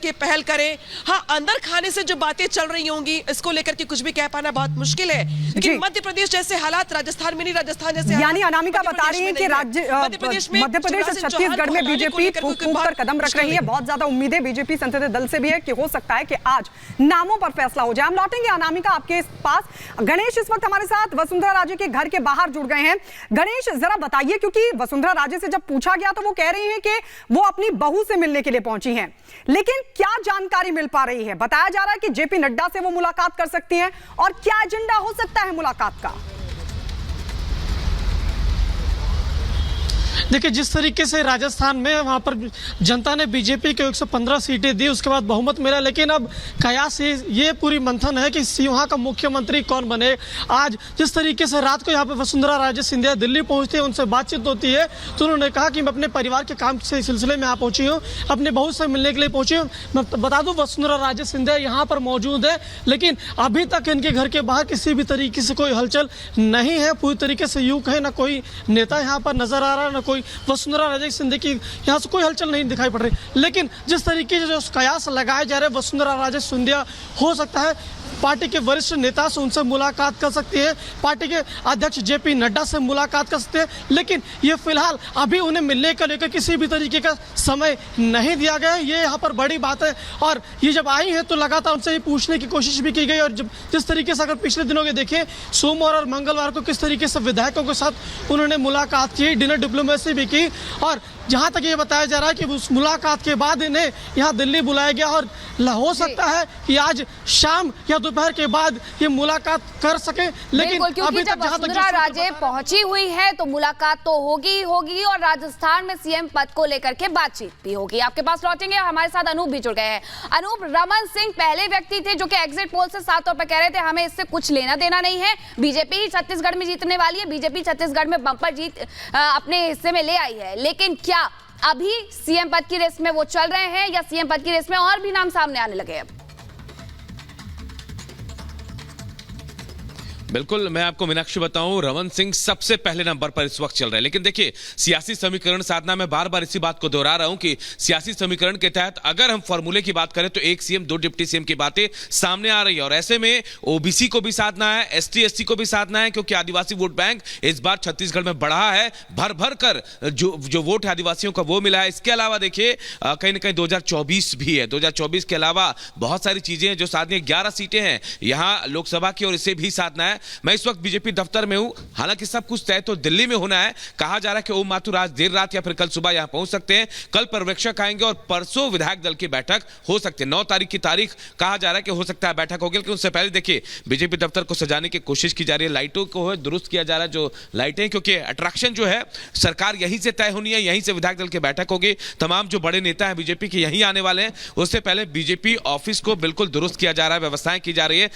कि पहल करें। हाँ, अंदर खाने से जो बातें चल रही होंगी इसको लेकर के कुछ भी कह पाना बहुत मुश्किल है, लेकिन मध्य प्रदेश जैसे हालात राजस्थान में नहीं, राजस्थान जैसे यानी अनामिका बता रही है कि मध्य प्रदेश और छत्तीसगढ़ में बीजेपी फूंक कर कदम रख रही है। बहुत ज्यादा उम्मीदें बीजेपी संसदीय दल से भी है कि हो सकता है कि आज नामों पर फैसला हो जाए। हम लौटेंगे अनामिका आपके पास। गणेश इस वक्त हमारे साथ वसुंधरा राजे के घर के बाहर जुड़ गए हैं। गणेश, जरा बताइए, क्योंकि वसुंधरा राजे से जब पूछा गया तो वो कह रही हैं कि वो अपनी बहू से मिलने के लिए पहुंची हैं, लेकिन क्या जानकारी मिल पा रही है? बताया जा रहा है कि जेपी नड्डा से वो मुलाकात कर सकती हैं, और क्या एजेंडा हो सकता है मुलाकात का? देखिए, जिस तरीके से राजस्थान में वहां पर जनता ने बीजेपी को 115 सीटें दी, उसके बाद बहुमत मिला, लेकिन अब कयास ये पूरी मंथन है कि वहां का मुख्यमंत्री कौन बने। आज जिस तरीके से रात को यहाँ पे वसुंधरा राजे सिंधिया दिल्ली पहुंचती है, उनसे बातचीत होती है, तो उन्होंने कहा कि मैं अपने परिवार के काम से सिलसिले में यहाँ पहुंची हूँ, अपने बहू से मिलने के लिए पहुंची हूँ। मैं बता दूं, वसुंधरा राजे सिंधिया यहाँ पर मौजूद है, लेकिन अभी तक इनके घर के बाहर किसी भी तरीके से कोई हलचल नहीं है। पूरी तरीके से यूं कहे, ना कोई नेता यहाँ पर नजर आ रहा है, ना कोई वसुंधरा राजे सिंधिया की यहाँ से कोई हलचल नहीं दिखाई पड़ रही। लेकिन जिस तरीके से जो कयास लगाए जा रहे हैं, वसुंधरा राजे सिंधिया हो सकता है पार्टी के वरिष्ठ नेता से उनसे मुलाकात कर सकती है, पार्टी के अध्यक्ष जेपी नड्डा से मुलाकात कर सकते हैं, लेकिन ये फिलहाल अभी उन्हें मिलने का लेकर किसी भी तरीके का समय नहीं दिया गया। ये यहाँ पर बड़ी बात है, और ये जब आई है तो लगातार उनसे ये पूछने की कोशिश भी की गई। और जब जिस तरीके से अगर पिछले दिनों के देखें, सोमवार और मंगलवार को किस तरीके से विधायकों के साथ उन्होंने मुलाकात की, डिनर डिप्लोमेसी भी की, और जहां तक ये बताया जा रहा है कि उस मुलाकात के बाद इन्हें यहाँ दिल्ली बुलाया गया, और हो सकता है कि आज शाम या दोपहर के बाद ये मुलाकात कर सके। लेकिन अभी तक जब वसुंधरा राजे पहुंची हुई है तो मुलाकात तो होगी ही होगी, और राजस्थान में सीएम पद को लेकर के बातचीत भी होगी। आपके पास लौटेंगे, हमारे साथ अनूप भी जुड़ गए हैं। अनूप, रमन सिंह पहले व्यक्ति थे जो कि एग्जिट पोल से साफ तौर पर कह रहे थे हमें इससे कुछ लेना देना नहीं है, बीजेपी ही छत्तीसगढ़ में जीतने वाली है, बीजेपी छत्तीसगढ़ में बंपर जीत अपने हिस्से में ले आई है। लेकिन क्या अभी सीएम पद की रेस में वो चल रहे हैं, या सीएम पद की रेस में और भी नाम सामने आने लगे हैं? बिल्कुल, मैं आपको मीनाक्षी बताऊं, रमन सिंह सबसे पहले नंबर पर इस वक्त चल रहे हैं। लेकिन देखिए, सियासी समीकरण साधना, मैं बार बार इसी बात को दोहरा रहा हूं कि सियासी समीकरण के तहत अगर हम फॉर्मूले की बात करें तो एक सीएम दो डिप्टी सीएम की बातें सामने आ रही है, और ऐसे में ओबीसी को भी साधना है, एसटी एससी को भी साधना है, क्योंकि आदिवासी वोट बैंक इस बार छत्तीसगढ़ में बढ़ा है, भर भर कर जो वोट है आदिवासियों का वो मिला है। इसके अलावा देखिए, कहीं ना कहीं 2024 भी है, 2024 के अलावा बहुत सारी चीजें हैं जो साधनी, 11 सीटें हैं यहाँ लोकसभा की, और इसे भी साधना है। मैं इस वक्त बीजेपी दफ्तर में हूं, हालांकि सब कुछ तय तो दिल्ली में होना है। कहा जा रहा है कि ओम माथुर आज देर रात या फिर कल सुबह यहां पहुंच सकते हैं, कल पर्यवेक्षक आएंगे, और परसों विधायक दल की बैठक हो सकती है। 9 तारीख की तारीख कहा जा रहा है कि हो सकता है बैठक होगी, लेकिन उससे पहले देखिए बीजेपी दफ्तर को सजाने की कोशिश की जा रही है, लाइटों को दुरुस्त किया जा रहा है, जो लाइटें, क्योंकि अट्रैक्शन जो है सरकार यहीं से तय होनी है, यहीं से विधायक दल की बैठक होगी, तमाम जो बड़े नेता हैं बीजेपी के यहीं आने वाले हैं। उससे पहले बीजेपी ऑफिस को बिल्कुल दुरुस्त किया जा रहा है, व्यवस्थाएं की जा रही है।